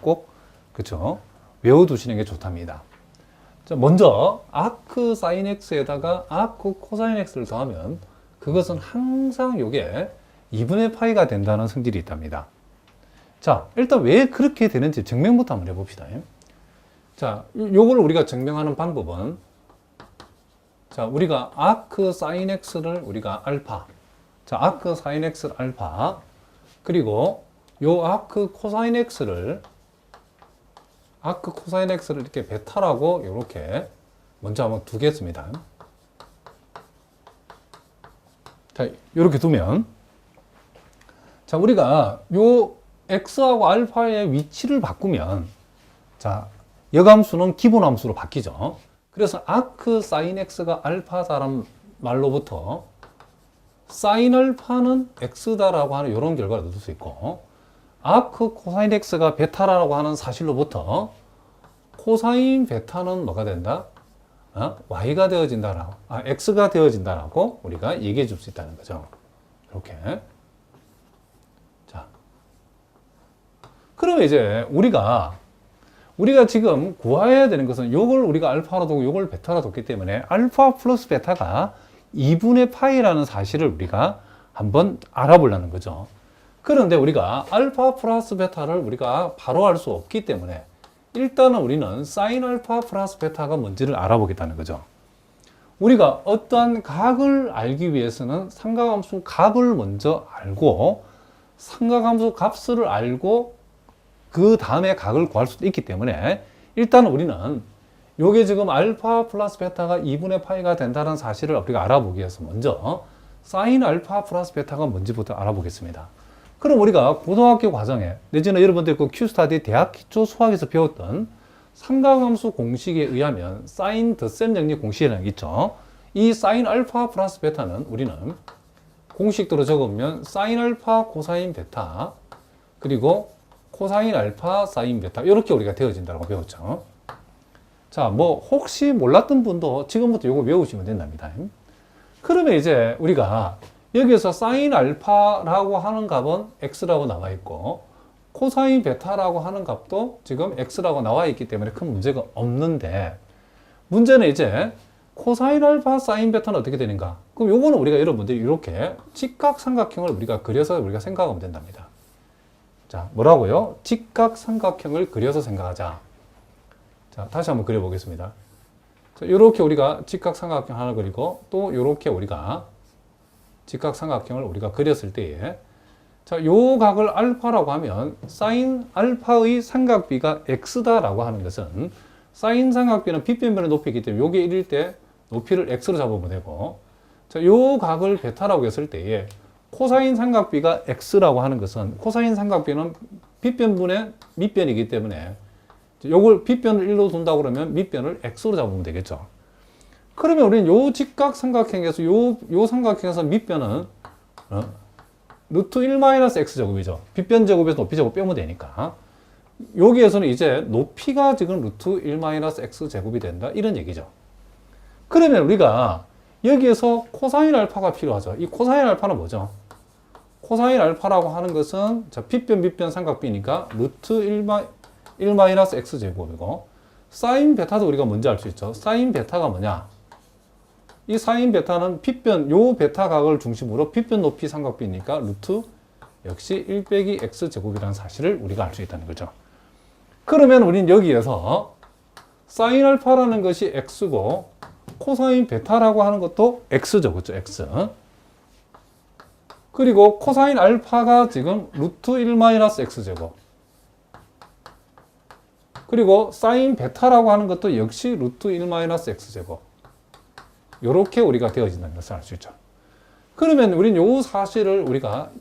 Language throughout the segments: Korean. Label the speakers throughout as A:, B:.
A: 꼭 그렇죠 외워두시는 게 좋답니다. 자, 먼저 아크 사인 x에다가 아크 코사인 x를 더하면 그것은 항상 요게 2분의 파이가 된다는 성질이 있답니다. 자, 일단 왜 그렇게 되는지 증명부터 한번 해봅시다. 자, 요걸 우리가 증명하는 방법은 자, 우리가 아크 사인 x를 우리가 알파, 자, 아크 사인 x를 알파, 그리고 요 아크 코사인 x를 이렇게 베타라고 이렇게 먼저 한번 두겠습니다. 자, 이렇게 두면 자, 우리가 요 x하고 알파의 위치를 바꾸면 자, 역함수는 기본함수로 바뀌죠. 그래서 아크 사인 x가 알파다라는 말로부터 사인 알파는 x다라고 하는 이런 결과를 얻을 수 있고, 아크 코사인 x가 베타라고 하는 사실로부터 코사인 베타는 뭐가 된다? y가 되어진다라고, x가 되어진다라고 우리가 얘기해 줄 수 있다는 거죠. 이렇게. 자, 그러면 이제 우리가 지금 구해야 되는 것은 요걸 우리가 알파로 두고 요걸 베타로 뒀기 때문에 알파 플러스 베타가 2분의 파이라는 사실을 우리가 한번 알아보려는 거죠. 그런데 우리가 알파 플러스 베타를 우리가 바로 알 수 없기 때문에 일단은 우리는 사인 알파 플러스 베타가 뭔지를 알아보겠다는 거죠. 우리가 어떠한 각을 알기 위해서는 삼각함수 값을 먼저 알고 삼각함수 값을 알고 그 다음에 각을 구할 수도 있기 때문에 일단 우리는 요게 지금 알파 플러스 베타가 2분의 파이가 된다는 사실을 우리가 알아보기 위해서 먼저 사인 알파 플러스 베타가 뭔지부터 알아보겠습니다. 그럼 우리가 고등학교 과정에 내지는 여러분들 그 큐스타디 대학 기초 수학에서 배웠던 삼각함수 공식에 의하면 사인 덧셈 정리 공식이라는 게 있죠. 이 사인 알파 플러스 베타는 우리는 공식대로 적으면 사인 알파 코사인 베타 그리고 코사인 알파 사인 베타 이렇게 우리가 되어진다고 배웠죠. 자, 뭐 혹시 몰랐던 분도 지금부터 이거 외우시면 된답니다. 그러면 이제 우리가 여기에서 사인 알파라고 하는 값은 x라고 나와 있고 코사인 베타라고 하는 값도 지금 x라고 나와 있기 때문에 큰 문제가 없는데, 문제는 이제 코사인 알파 사인 베타는 어떻게 되는가? 그럼 요거는 우리가 여러분들이 이렇게 직각삼각형을 우리가 그려서 우리가 생각하면 된답니다. 자, 뭐라고요? 직각삼각형을 그려서 생각하자. 자, 다시 한번 그려보겠습니다. 자, 이렇게 우리가 직각삼각형 하나 그리고 또 이렇게 우리가 직각삼각형을 우리가 그렸을 때에 자, 요 각을 알파라고 하면 사인 알파의 삼각비가 x다라고 하는 것은 사인 삼각비는 빗변변의 높이이기 때문에 요게 1일 때 높이를 x로 잡으면 되고, 자, 요 각을 베타라고 했을 때에 코사인 삼각비가 x라고 하는 것은 코사인 삼각비는 빗변분의 밑변이기 때문에 요걸 빗변을 1로 둔다고 그러면 밑변을 x로 잡으면 되겠죠. 그러면 우리는 요 직각삼각형에서 요 삼각형에서 밑변은 루트 1-x 제곱이죠. 빗변 제곱에서 높이 제곱 빼면 되니까 여기에서는 이제 높이가 지금 루트 1-x 제곱이 된다 이런 얘기죠. 그러면 우리가 여기에서 코사인 알파가 필요하죠. 이 코사인 알파는 뭐죠? 코사인 알파라고 하는 것은 자, 빗변 밑변 삼각비니까 루트 1-x 제곱이고, 사인 베타도 우리가 뭔지 알 수 있죠. 사인 베타가 뭐냐? 이 사인 베타는 빗변, 요 베타 각을 중심으로 빗변 높이 삼각비니까 루트 역시 1-x 제곱이라는 사실을 우리가 알 수 있다는 거죠. 그러면 우리는 여기에서 사인 알파라는 것이 x고 코사인 베타라고 하는 것도 x죠. 그렇죠? x. 그리고 코사인 알파가 지금 루트 1-x 제곱. 그리고 사인 베타라고 하는 것도 역시 루트 1-x 제곱. 요렇게 우리가 되어진다는 것을 알 수 있죠. 그러면 우리는 요 사실을 우리가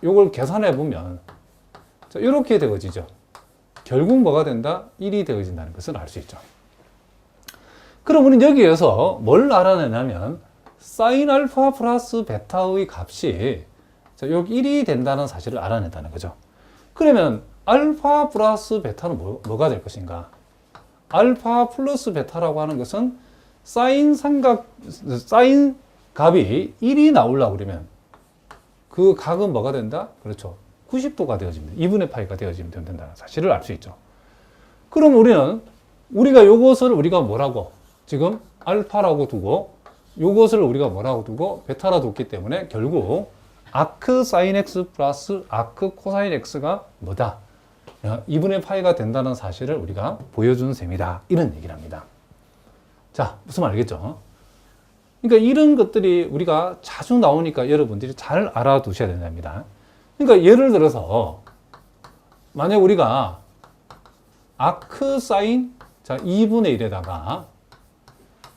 A: 요걸 계산해 보면 이렇게 되어지죠. 결국 뭐가 된다? 1이 되어진다는 것을 알 수 있죠. 그럼 우리는 여기에서 뭘 알아내냐면 사인 알파 플러스 베타의 값이 여기 1이 된다는 사실을 알아낸다는 거죠. 그러면 알파 플러스 베타는 뭐가 될 것인가? 알파 플러스 베타라고 하는 것은 사인 값이 1이 나오려고 그러면 그 각은 뭐가 된다? 그렇죠. 90도가 되어집니다. 2분의 파이가 되어지면 된다는 사실을 알 수 있죠. 그럼 우리가 요것을 우리가 뭐라고 지금 알파라고 두고 요것을 우리가 뭐라고 두고 베타라 뒀기 때문에 결국 아크 사인 x 플러스 아크 코사인 x가 뭐다? 2분의 파이가 된다는 사실을 우리가 보여주는 셈이다. 이런 얘기를 합니다. 자, 무슨 말 알겠죠? 그러니까 이런 것들이 우리가 자주 나오니까 여러분들이 잘 알아두셔야 된답니다. 그러니까 예를 들어서 만약 우리가 아크 사인 2분의 1에다가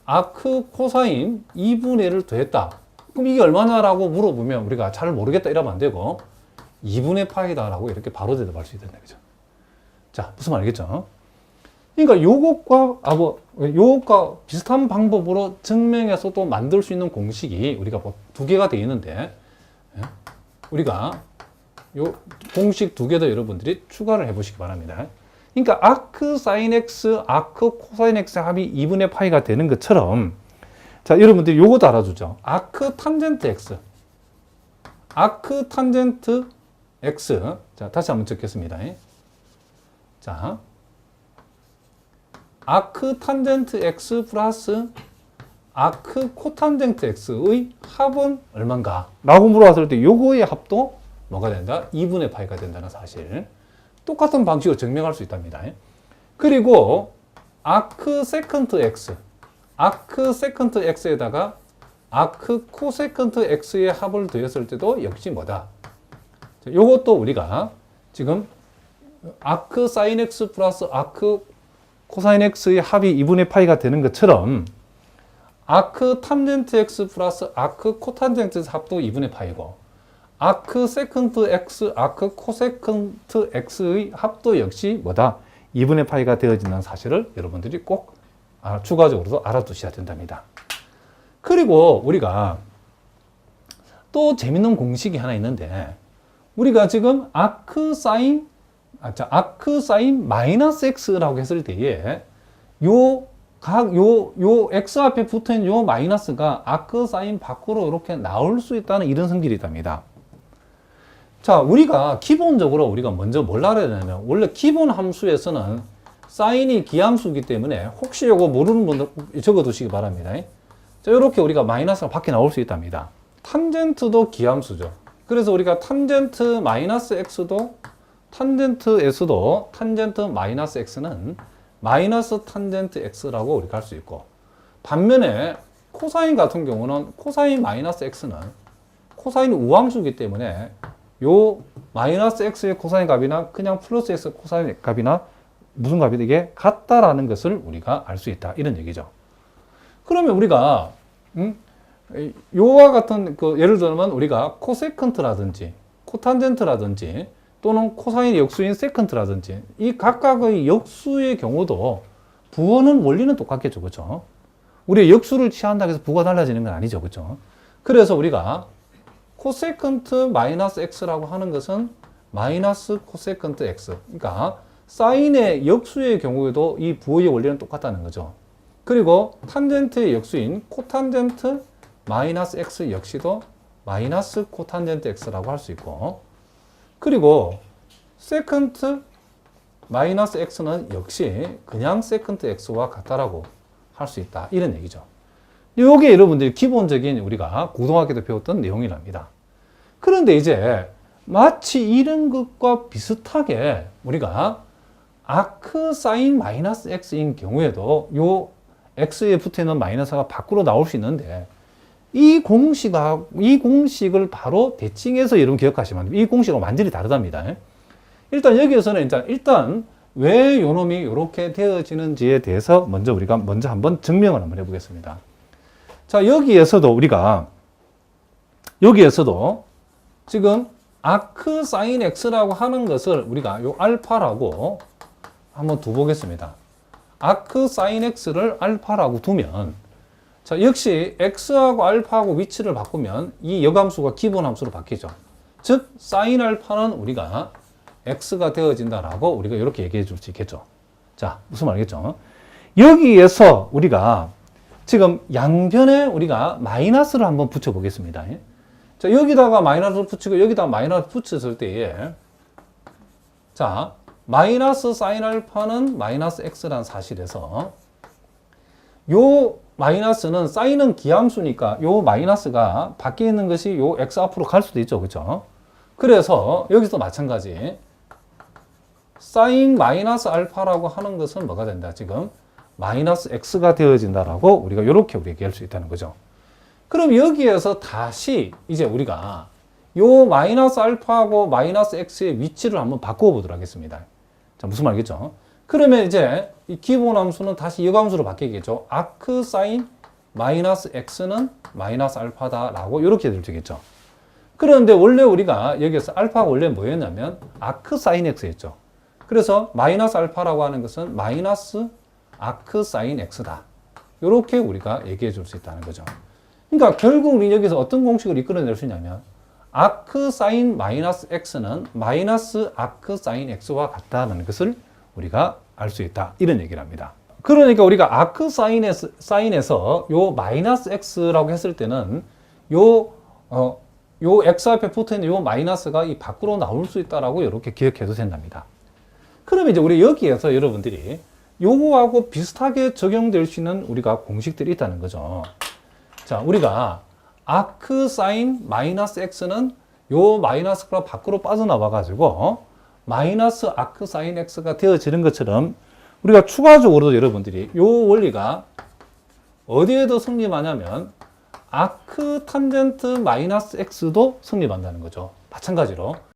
A: 아크 코사인 2분의 1을 더했다. 그럼 이게 얼마냐라고 물어보면 우리가 잘 모르겠다 이러면 안 되고 2분의 파이다라고 이렇게 바로 대답할 수 있다. 그죠? 자, 무슨 말 알겠죠? 그러니까 요것과 비슷한 방법으로 증명해서 또 만들 수 있는 공식이 우리가 두 개가 되어 있는데 우리가 요 공식 두 개 더 여러분들이 추가를 해 보시기 바랍니다. 그러니까 아크 사인 x, 아크 코사인 x 합이 2분의 파이가 되는 것처럼 자, 여러분들이 요것도 알아두죠. 아크 탄젠트 x. 아크 탄젠트 x. 자, 다시 한번 적겠습니다. 자, 아크 탄젠트 x 플러스 아크 코탄젠트 x의 합은 얼마인가? 라고 물어봤을 때 요거의 합도 뭐가 된다? 2분의 파이가 된다는 사실. 똑같은 방식으로 증명할 수 있답니다. 그리고 아크 세컨트 x. 아크 세컨트 x에다가 아크 코세컨트 x의 합을 더했을 때도 역시 뭐다? 요것도 우리가 지금 아크 사인 x 플러스 아크 코사인 x의 합이 2분의 파이가 되는 것처럼 아크 탄젠트 x 플러스 아크 코탄젠트 합도 2분의 파이고 아크 세컨트 x, 아크 코세컨트 x의 합도 역시 뭐다? 2분의 파이가 되어진다는 사실을 여러분들이 꼭 추가적으로도 알아두셔야 된답니다. 그리고 우리가 또 재밌는 공식이 하나 있는데 우리가 지금 아크 사인 마이너스 x라고 했을 때에 요 x 앞에 붙어 있는 요 마이너스가 아크 사인 밖으로 이렇게 나올 수 있다는 이런 성질이 있답니다. 자, 우리가 기본적으로 우리가 먼저 뭘 알아야 되냐면 원래 기본 함수에서는 사인이 기함수이기 때문에 혹시 요거 모르는 분들 적어 두시기 바랍니다. 자, 이렇게 우리가 마이너스가 밖에 나올 수 있답니다. 탄젠트도 기함수죠. 그래서 우리가 탄젠트 마이너스 x도 탄젠트 s도 탄젠트 마이너스 x는 마이너스 탄젠트 x라고 우리가 할 수 있고 반면에 코사인 같은 경우는 코사인 마이너스 x는 코사인 우함수이기 때문에 요 마이너스 x의 코사인 값이나 그냥 플러스 x 코사인 값이나 무슨 값이 되게 같다라는 것을 우리가 알 수 있다. 이런 얘기죠. 그러면 우리가 요와 같은 예를 들면 우리가 코세컨트라든지 코탄젠트라든지 또는 코사인 역수인 세컨트라든지 이 각각의 역수의 경우도 부호는 원리는 똑같겠죠. 그렇죠? 우리가 역수를 취한다고 해서 부호가 달라지는 건 아니죠. 그렇죠? 그래서 우리가 코세컨트 마이너스 x라고 하는 것은 마이너스 코세컨트 x. 그러니까 사인의 역수의 경우에도 이 부호의 원리는 똑같다는 거죠. 그리고 탄젠트의 역수인 코탄젠트 마이너스 x 역시도 마이너스 코탄젠트 x라고 할 수 있고 그리고 세컨트 마이너스 x는 역시 그냥 세컨트 x와 같다라고 할 수 있다. 이런 얘기죠. 이게 여러분들이 기본적인 우리가 고등학교 때 배웠던 내용이랍니다. 그런데 이제 마치 이런 것과 비슷하게 우리가 아크 사인 마이너스 x인 경우에도 요 x에 붙어 있는 마이너스가 밖으로 나올 수 있는데 이 공식을 바로 대칭해서 여러분 기억하시면 됩니다. 이 공식은 완전히 다르답니다. 일단 여기에서는 일단 왜 요놈이 이렇게 되어지는지에 대해서 우리가 먼저 한번 증명을 한번 해보겠습니다. 자, 여기에서도 지금 아크 사인 x라고 하는 것을 우리가 요 알파라고 한번 두보겠습니다. 아크 사인 x를 알파라고 두면 자, 역시 x하고 알파하고 위치를 바꾸면 이 역함수가 기본 함수로 바뀌죠. 즉 사인 알파는 우리가 x가 되어진다라고 우리가 이렇게 얘기해 줄 수 있겠죠. 자, 무슨 말이겠죠? 여기에서 우리가 지금 양변에 우리가 마이너스를 한번 붙여 보겠습니다. 자, 여기다가 마이너스를 붙이고 여기다가 마이너스 붙였을 때에 자, 마이너스 사인 알파는 마이너스 x라는 사실에서 요 마이너스는 사인은 기함수니까 요 마이너스가 밖에 있는 것이 요 x 앞으로 갈 수도 있죠. 그죠? 그래서 여기서 마찬가지 사인 마이너스 알파라고 하는 것은 뭐가 된다? 지금 마이너스 x가 되어진다라고 우리가 이렇게 얘기할 수 있다는 거죠. 그럼 여기에서 다시 이제 우리가 요 마이너스 알파하고 마이너스 x의 위치를 한번 바꾸어 보도록 하겠습니다. 자, 무슨 말이겠죠? 그러면 이제 이 기본 함수는 다시 역함수로 바뀌겠죠. 아크 사인 마이너스 x는 마이너스 알파다라고 이렇게 되겠죠. 그런데 원래 우리가 여기서 알파가 원래 뭐였냐면 아크 사인 x였죠. 그래서 마이너스 알파라고 하는 것은 마이너스 아크 사인 x다. 이렇게 우리가 얘기해 줄 수 있다는 거죠. 그러니까 결국 우리 여기서 어떤 공식을 이끌어낼 수 있냐면 아크 사인 마이너스 x는 마이너스 아크 사인 x와 같다는 것을 우리가 알 수 있다. 이런 얘기를 합니다. 그러니까 우리가 아크 사인에서 요 마이너스 x라고 했을 때는 요 x 앞에 붙어 있는 요 마이너스가 이 밖으로 나올 수 있다라고 이렇게 기억해도 된답니다. 그러면 이제 우리 여기에서 여러분들이 요거하고 비슷하게 적용될 수 있는 우리가 공식들이 있다는 거죠. 자, 우리가 아크 사인 마이너스 x는 요 마이너스가 밖으로 빠져나와 가지고 마이너스 아크 사인 x가 되어지는 것처럼 우리가 추가적으로도 여러분들이 요 원리가 어디에도 성립하냐면 아크 탄젠트 마이너스 x도 성립한다는 거죠. 마찬가지로